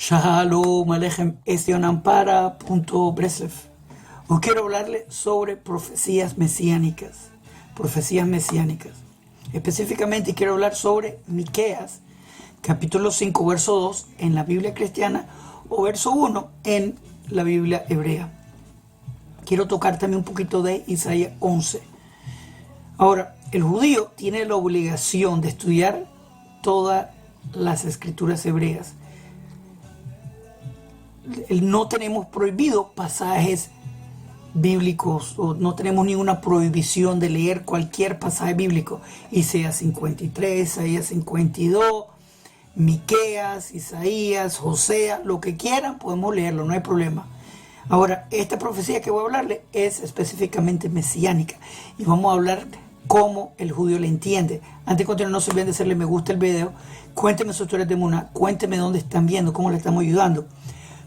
Shalom Alejem, Breslev. Hoy quiero hablarle sobre profecías mesiánicas. Profecías mesiánicas. Específicamente quiero hablar sobre Miqueas, capítulo 5, verso 2 en la Biblia cristiana o verso 1 en la Biblia hebrea. Quiero tocar también un poquito de Isaías 11. Ahora, el judío tiene la obligación de estudiar todas las escrituras hebreas. No tenemos prohibido pasajes bíblicos, o no tenemos ninguna prohibición de leer cualquier pasaje bíblico. Isaías 53, Isaías 52, Miqueas, Isaías, Josea, lo que quieran podemos leerlo, no hay problema. Ahora, esta profecía que voy a hablarle es específicamente mesiánica y vamos a hablar cómo el judío la entiende. Antes de continuar, no se olviden de hacerle me gusta al video, cuéntenme sus historias de Muna, cuéntenme dónde están viendo, cómo le estamos ayudando.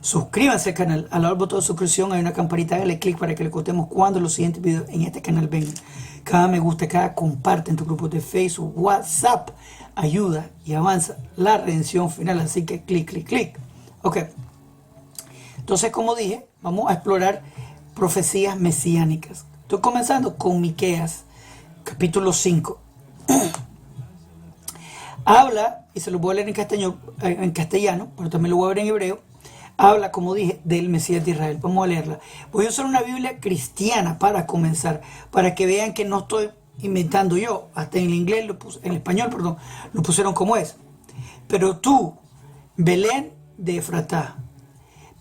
Suscríbanse al canal, al lado del botón de suscripción hay una campanita, hágale clic para que le contemos cuando los siguientes videos en este canal vengan. Cada me gusta, cada comparte en tu grupo de Facebook, WhatsApp, ayuda y avanza la redención final, así que clic, clic, clic. Ok, entonces como dije, vamos a explorar profecías mesiánicas. Estoy comenzando con Miqueas, capítulo 5. Habla, y se lo voy a leer en castellano, pero también lo voy a ver en hebreo. Habla, como dije, del Mesías de Israel. Vamos a leerla. Voy a usar una Biblia cristiana para comenzar, para que vean que no estoy inventando yo. Hasta en el inglés, en el español, perdón, lo pusieron como es. Pero tú, Belén de Efratá,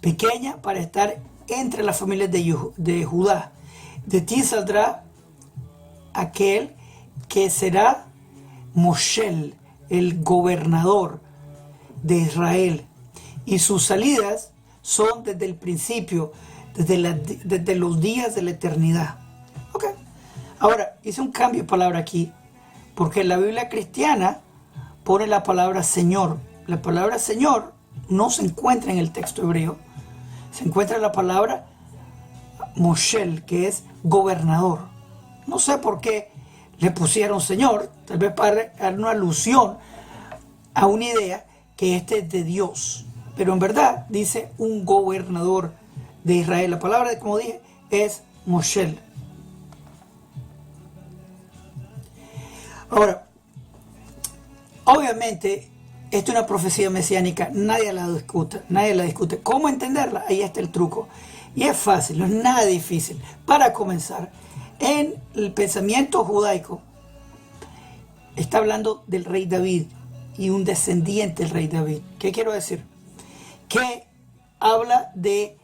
pequeña para estar entre las familias de Judá, de ti saldrá aquel que será Moshel, el gobernador de Israel. Y sus salidas son desde el principio, desde los días de la eternidad. Ok. Ahora, hice un cambio de palabra aquí, porque en la Biblia cristiana pone la palabra Señor. La palabra Señor no se encuentra en el texto hebreo. Se encuentra la palabra Moshel, que es gobernador. No sé por qué le pusieron Señor, tal vez para dar una alusión a una idea que este es de Dios. Pero en verdad dice un gobernador de Israel. La palabra, como dije, es Moshel. Ahora, obviamente, esta es una profecía mesiánica, nadie la discute. ¿Cómo entenderla? Ahí está el truco. Y es fácil, no es nada difícil. Para comenzar, en el pensamiento judaico, está hablando del rey David y un descendiente del rey David. ¿Qué quiero decir? Que habla de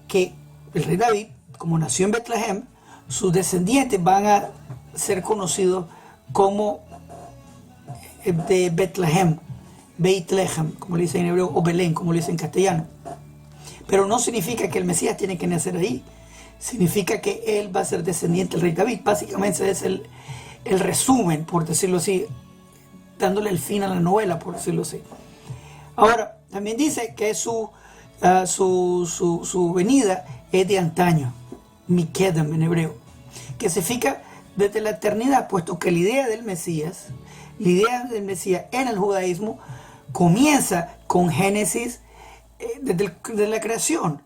que el rey David, como nació en Betlehem, sus descendientes van a ser conocidos como de Betlehem, Beit Lehem, como le dicen en hebreo, o Belén, como le dicen en castellano. Pero no significa que el Mesías tiene que nacer ahí. Significa que él va a ser descendiente del rey David. Básicamente es el resumen, por decirlo así, dándole el fin a la novela, por decirlo así. Ahora, también dice que su venida es de antaño, Mikedem en hebreo, que significa desde la eternidad, puesto que la idea del Mesías en el judaísmo comienza con Génesis desde la creación.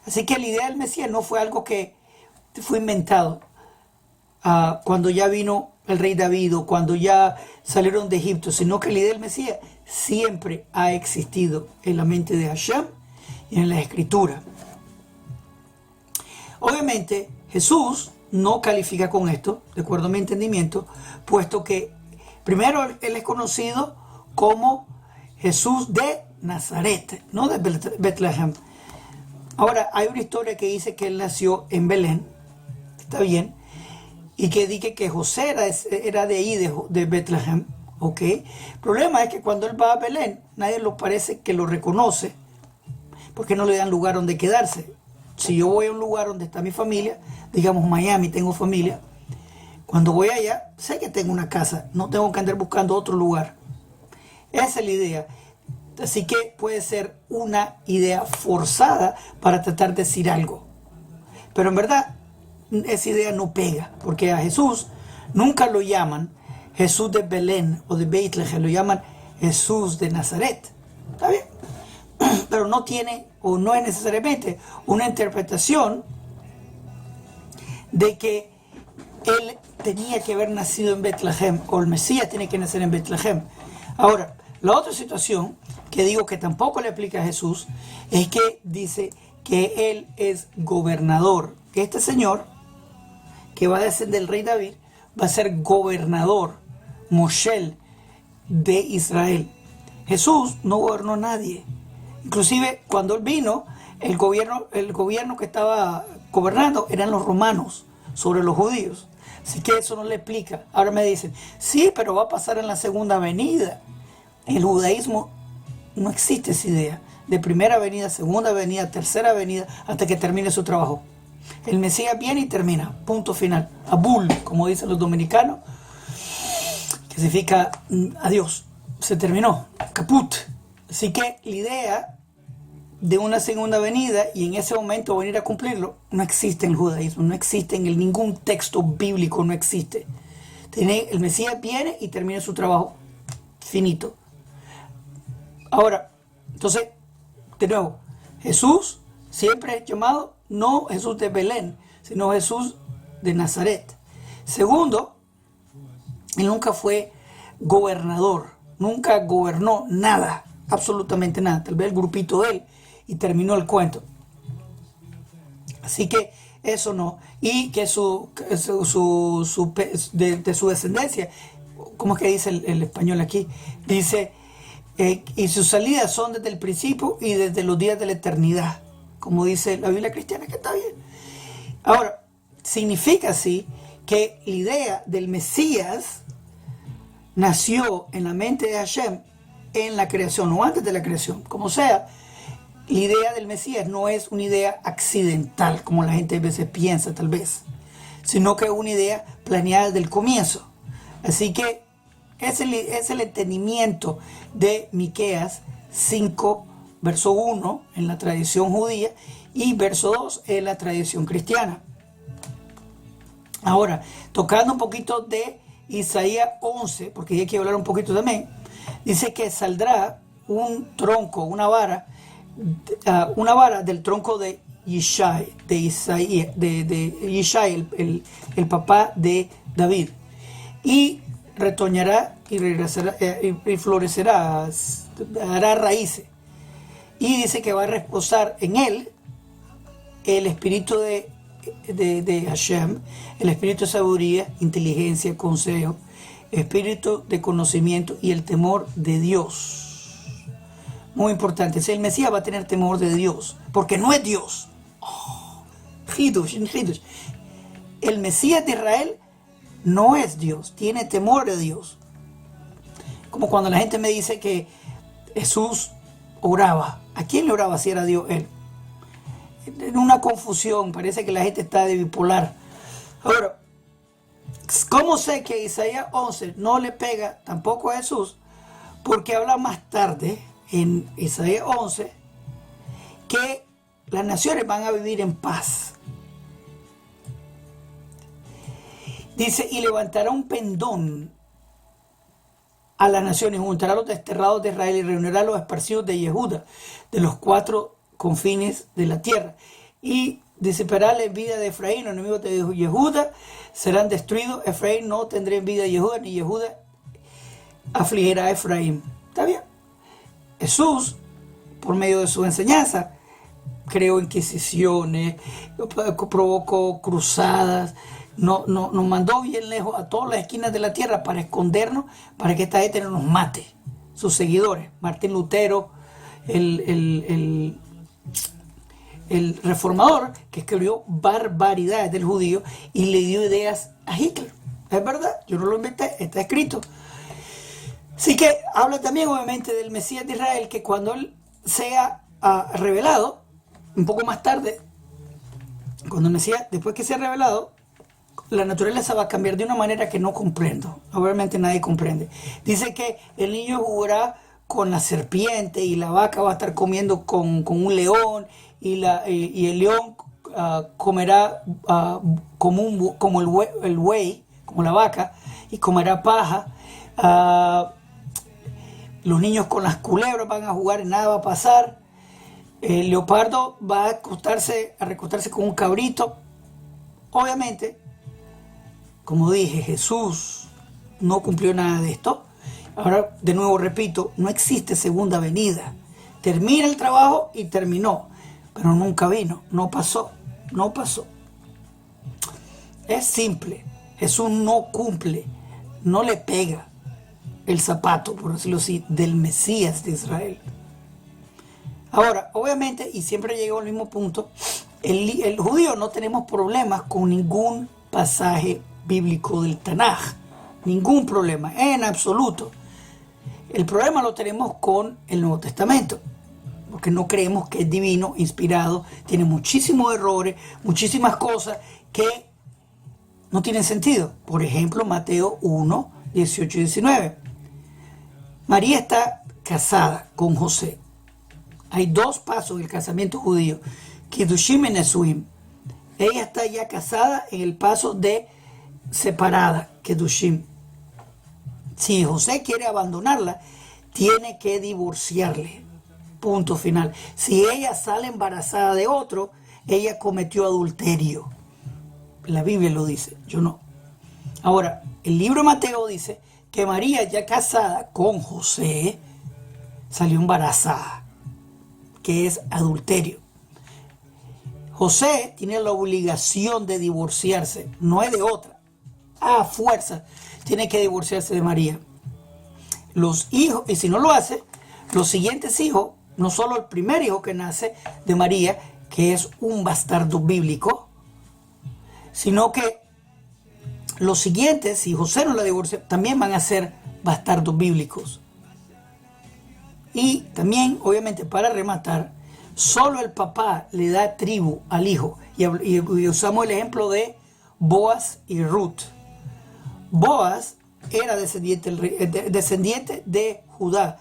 Así que la idea del Mesías no fue algo que fue inventado cuando ya vino el rey David o cuando ya salieron de Egipto, sino que la idea del Mesías siempre ha existido en la mente de Hashem y en la escritura. Obviamente Jesús no califica con esto, de acuerdo a mi entendimiento, puesto que primero él es conocido como Jesús de Nazaret, no de Betlehem. Ahora hay una historia que dice que él nació en Belén, está bien, y que dice que José era de ahí, de Betlehem. Ok, el problema es que cuando él va a Belén, nadie lo parece que lo reconoce, porque no le dan lugar donde quedarse. Si yo voy a un lugar donde está mi familia, digamos Miami, tengo familia, cuando voy allá, sé que tengo una casa, no tengo que andar buscando otro lugar. Esa es la idea. Así que puede ser una idea forzada para tratar de decir algo. Pero en verdad, esa idea no pega, porque a Jesús nunca lo llaman Jesús de Belén o de Beit Lehem, lo llaman Jesús de Nazaret. ¿Está bien? pero no tiene o no es necesariamente una interpretación de que él tenía que haber nacido en Betlehem o el Mesías tiene que nacer en Betlehem. Ahora, la otra situación que digo que tampoco le aplica a Jesús es que dice que él es gobernador. Que este señor que va a descender del rey David va a ser gobernador, Moshel, de Israel. Jesús no gobernó a nadie. Inclusive cuando él vino, el gobierno que estaba gobernando eran los romanos sobre los judíos. Así que eso no le explica. Ahora me dicen, sí, pero va a pasar en la segunda venida. En el judaísmo no existe esa idea de primera venida, segunda venida, tercera venida, hasta que termine su trabajo. El Mesías viene y termina, punto final. Abul, como dicen los dominicanos, que significa adiós, se terminó, caput. Así que la idea de una segunda venida y en ese momento venir a cumplirlo no existe en el judaísmo, no existe en ningún texto bíblico, no existe. El Mesías viene y termina su trabajo, finito. Ahora, entonces, de nuevo, Jesús siempre es llamado no Jesús de Belén, sino Jesús de Nazaret. Segundo, él nunca fue gobernador, nunca gobernó nada, absolutamente nada, tal vez el grupito de él, y terminó el cuento. Así que eso no. Y que de su descendencia, ¿cómo es que dice el español aquí? Dice, y sus salidas son desde el principio y desde los días de la eternidad, como dice la Biblia cristiana, que está bien. Ahora, significa así que la idea del Mesías nació en la mente de Hashem en la creación o antes de la creación. Como sea, la idea del Mesías no es una idea accidental, como la gente a veces piensa tal vez, sino que es una idea planeada desde el comienzo. Así que es el entendimiento de Miqueas 5, verso 1 en la tradición judía y verso 2 en la tradición cristiana. Ahora, tocando un poquito de Isaías 11, porque hay que hablar un poquito también, dice que saldrá un tronco, una vara del tronco de Yishai, el papá de David, y retoñará y regresará y florecerá, hará raíces. Y dice que va a reposar en él el espíritu de Hashem, el espíritu de sabiduría, inteligencia, consejo, espíritu de conocimiento y el temor de Dios. Muy importante, el Mesías va a tener temor de Dios, porque no es Dios. Hidush. El Mesías de Israel no es Dios, tiene temor de Dios. Como cuando la gente me dice que Jesús oraba. ¿A quién le oraba si era Dios él? En una confusión, parece que la gente está de bipolar. Ahora, ¿cómo sé que Isaías 11 no le pega tampoco a Jesús? Porque habla más tarde en Isaías 11 que las naciones van a vivir en paz. Dice, y levantará un pendón a las naciones, juntará a los desterrados de Israel y reunirá a los esparcidos de Yehuda, de los 4 confines de la tierra. Y disipará la envidia de Efraín, los enemigos de Yehuda serán destruidos. Efraín no tendrá envidia de Yehuda, ni Yehuda afligirá a Efraín. ¿Está bien? Jesús, por medio de su enseñanza, creó inquisiciones, provocó cruzadas, nos mandó bien lejos a todas las esquinas de la tierra para escondernos, para que esta gente no nos mate. Sus seguidores, Martín Lutero, el reformador, que escribió barbaridades del judío y le dio ideas a Hitler. Es verdad, yo no lo inventé, está escrito. Así que habla también obviamente del Mesías de Israel, que cuando él sea revelado, un poco más tarde, cuando el Mesías, después que sea revelado, la naturaleza va a cambiar de una manera que no comprendo. Obviamente nadie comprende. Dice que el niño jugará con la serpiente y la vaca va a estar comiendo con un león y el león comerá como el buey, como la vaca, y comerá paja. Los niños con las culebras van a jugar y nada va a pasar. El leopardo va a recostarse con un cabrito. Obviamente, como dije, Jesús no cumplió nada de esto. Ahora, de nuevo repito, no existe segunda venida. Termina el trabajo y terminó, pero nunca vino, no pasó, no pasó. Es simple, Jesús no cumple, no le pega el zapato, por decirlo así, del Mesías de Israel. Ahora, obviamente, y siempre llego al mismo punto, el judío no tenemos problemas con ningún pasaje bíblico del Tanaj, ningún problema, en absoluto. El problema lo tenemos con el Nuevo Testamento, porque no creemos que es divino, inspirado, tiene muchísimos errores, muchísimas cosas que no tienen sentido. Por ejemplo, Mateo 1, 18 y 19. María está casada con José. Hay dos pasos del casamiento judío, Kiddushim y Nesuim. Ella está ya casada en el paso de separada, Kiddushim. Si José quiere abandonarla, tiene que divorciarle. Punto final. Si ella sale embarazada de otro, ella cometió adulterio. La Biblia lo dice, yo no. Ahora, el libro de Mateo dice que María, ya casada con José, salió embarazada, que es adulterio. José tiene la obligación de divorciarse, no es de otra. A fuerza tiene que divorciarse de María. Los hijos, y si no lo hace, los siguientes hijos, no solo el primer hijo que nace de María, que es un bastardo bíblico, sino que los siguientes, si José no la divorcia, también van a ser bastardos bíblicos. Y también, obviamente, para rematar, solo el papá le da tribu al hijo. Y usamos el ejemplo de Boaz y Ruth. Boaz era descendiente de Judá,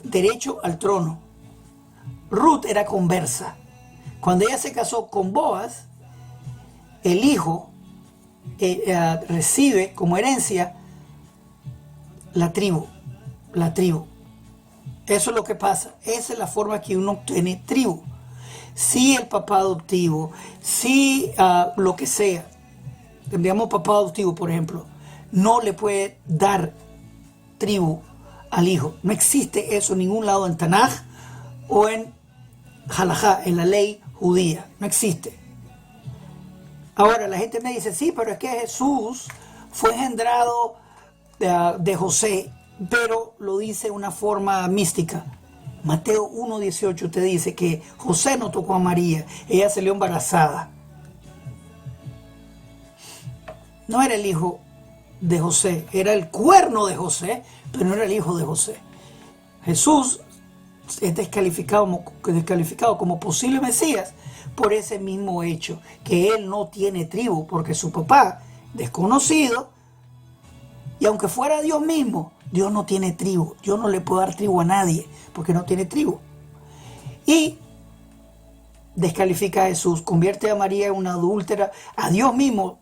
derecho al trono. Ruth era conversa. Cuando ella se casó con Boaz, el hijo recibe como herencia la tribu. Eso es lo que pasa. Esa es la forma que uno obtiene tribu. Si el papá adoptivo, si lo que sea, tendríamos papá adoptivo, por ejemplo, no le puede dar tribu al hijo. No existe eso en ningún lado en Tanaj o en Halajá, en la ley judía. No existe. Ahora, la gente me dice, sí, pero es que Jesús fue engendrado de José, pero lo dice de una forma mística. Mateo 1:18 te dice que José no tocó a María, ella salió embarazada. No era el hijo de José, era el cuerno de José, pero no era el hijo de José. Jesús es descalificado como posible Mesías por ese mismo hecho, que él no tiene tribu, porque su papá, desconocido, y aunque fuera Dios mismo, Dios no tiene tribu. Dios no le puede dar tribu a nadie, porque no tiene tribu. Y descalifica a Jesús, convierte a María en una adúltera, a Dios mismo,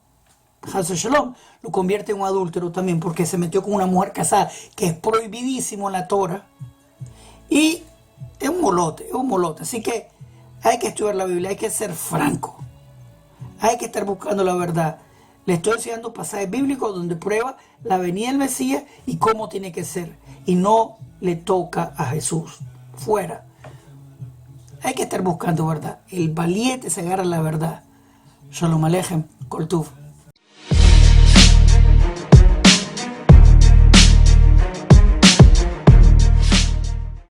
Haz Shalom, lo convierte en un adúltero también, porque se metió con una mujer casada, que es prohibidísimo en la Torah. Y es un molote. Así que hay que estudiar la Biblia, hay que ser franco. Hay que estar buscando la verdad. Le estoy enseñando pasajes bíblicos donde prueba la venida del Mesías y cómo tiene que ser. Y no le toca a Jesús. Fuera. Hay que estar buscando verdad. El valiente se agarra a la verdad. Shalom Aleichem, Kol Tuv.